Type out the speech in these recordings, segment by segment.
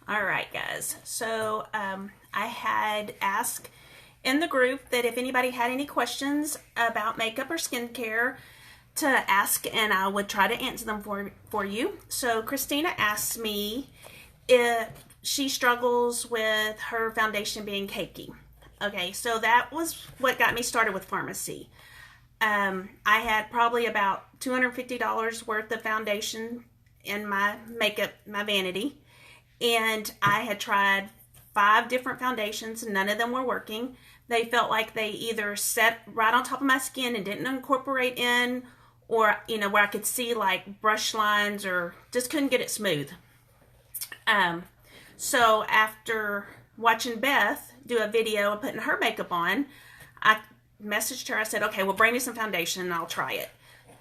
All right, guys. So I had asked in the group that if anybody had any questions about makeup or skincare to ask, and I would try to answer them for you. So Christina asked me if she struggles with her foundation being cakey. Okay, so that was what got me started with FARMASI. I had probably about $250 worth of foundation in my makeup, my vanity. And I had tried 5 different foundations and none of them were working. They felt like they either set right on top of my skin and didn't incorporate in, or, where I could see like brush lines, or just couldn't get it smooth. So after watching Beth do a video of putting her makeup on, I messaged her. I said, okay, well, bring me some foundation and I'll try it.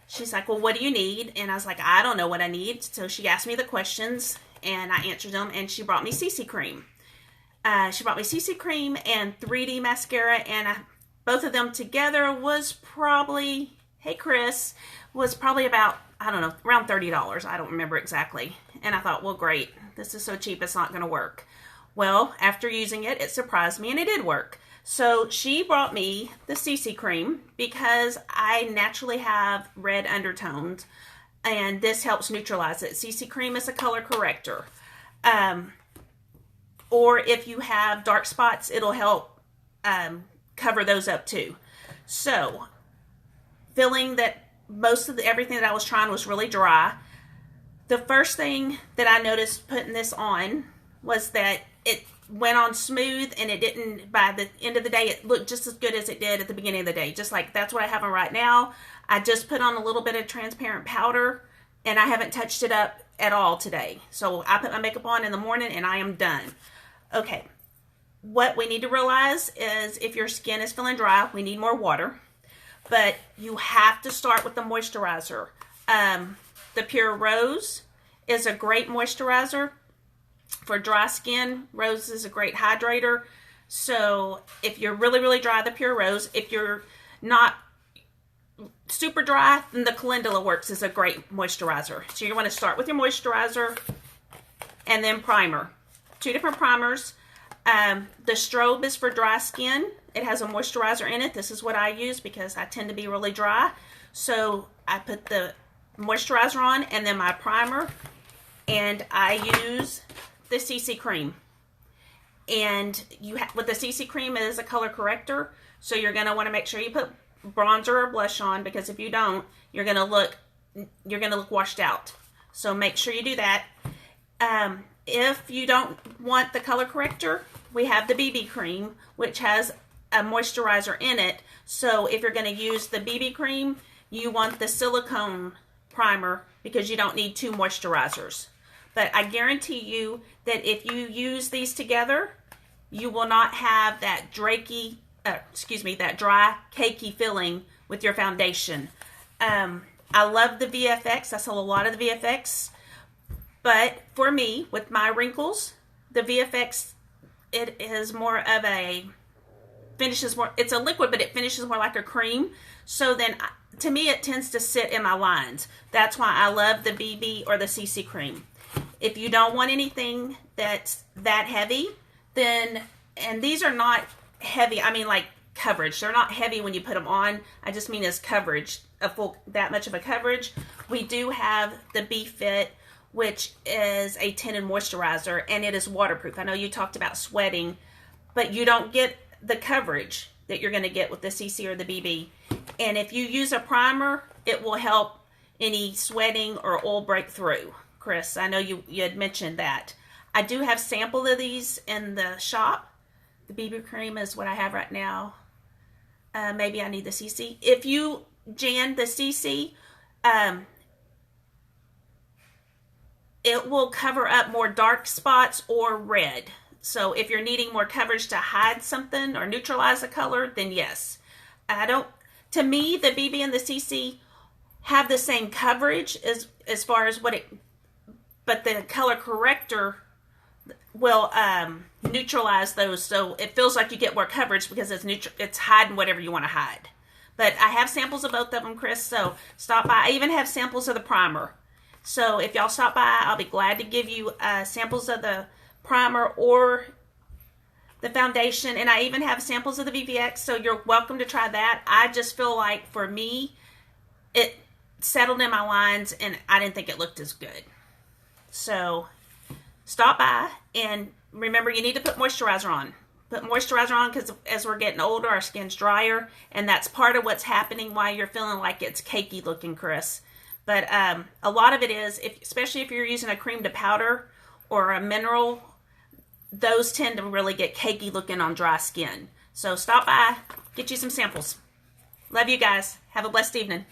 She's like, well, what do you need? And I was like, I don't know what I need. So she asked me the questions and I answered them, and she brought me CC cream. She brought me CC cream and 3D mascara, and both of them together was probably, hey Chris, was probably about, I don't know, around $30. I don't remember exactly. And I thought, well, great. This is so cheap, it's not going to work. Well, after using it, it surprised me and it did work. So she brought me the CC cream because I naturally have red undertones, and this helps neutralize it. CC cream is a color corrector. Or if you have dark spots, it'll help cover those up too. So, feeling that most of everything that I was trying was really dry, the first thing that I noticed putting this on was that it went on smooth, and it didn't, by the end of the day, it looked just as good as it did at the beginning of the day. Just like that's what I have on right now. I just put on a little bit of transparent powder, and I haven't touched it up at all today. So I put my makeup on in the morning, and I am done. Okay, what we need to realize is if your skin is feeling dry, we need more water. But you have to start with the moisturizer. The Pure Rose is a great moisturizer. For dry skin, Rose is a great hydrator. So if you're really, really dry, the Pure Rose. If you're not super dry, then the Calendula Works is a great moisturizer. So you want to start with your moisturizer and then primer. 2 different primers. The Strobe is for dry skin. It has a moisturizer in it. This is what I use because I tend to be really dry. So I put the moisturizer on and then my primer, and I use the CC cream. And with the CC cream, it is a color corrector, so you're going to want to make sure you put bronzer or blush on, because if you don't, you're going to look washed out. So make sure you do that. If you don't want the color corrector, we have the BB cream, which has a moisturizer in it. So if you're going to use the BB cream, you want the silicone primer because you don't need 2 moisturizers. But I guarantee you that if you use these together, you will not have that that dry, cakey feeling with your foundation. I love the VFX. I sell a lot of the VFX. But for me, with my wrinkles, the VFX, it is more of it's a liquid, but it finishes more like a cream. So then, to me, it tends to sit in my lines. That's why I love the BB or the CC cream. If you don't want anything that's that heavy, then, and these are not heavy, I mean like coverage. They're not heavy when you put them on. I just mean as coverage, that much of a coverage. We do have the B-Fit, which is a tinted moisturizer, and it is waterproof. I know you talked about sweating, but you don't get the coverage that you're going to get with the CC or the BB. And if you use a primer, it will help any sweating or oil breakthrough. Chris, I know you had mentioned that. I do have samples of these in the shop. The BB cream is what I have right now. Maybe I need the CC. If you, Jan, the CC, it will cover up more dark spots or red. So if you're needing more coverage to hide something or neutralize a color, then yes. To me, the BB and the CC have the same coverage as far as but the color corrector will neutralize those, so it feels like you get more coverage because it's hiding whatever you want to hide. But I have samples of both of them, Chris, so stop by. I even have samples of the primer. So if y'all stop by, I'll be glad to give you samples of the primer or the foundation, and I even have samples of the VVX, so you're welcome to try that. I just feel like for me, it settled in my lines and I didn't think it looked as good. So stop by, and remember, you need to put moisturizer on. Put moisturizer on because as we're getting older, our skin's drier, and that's part of what's happening why you're feeling like it's cakey looking, Chris. But a lot of it is, especially if you're using a cream to powder or a mineral, those tend to really get cakey looking on dry skin. So stop by, get you some samples. Love you guys. Have a blessed evening.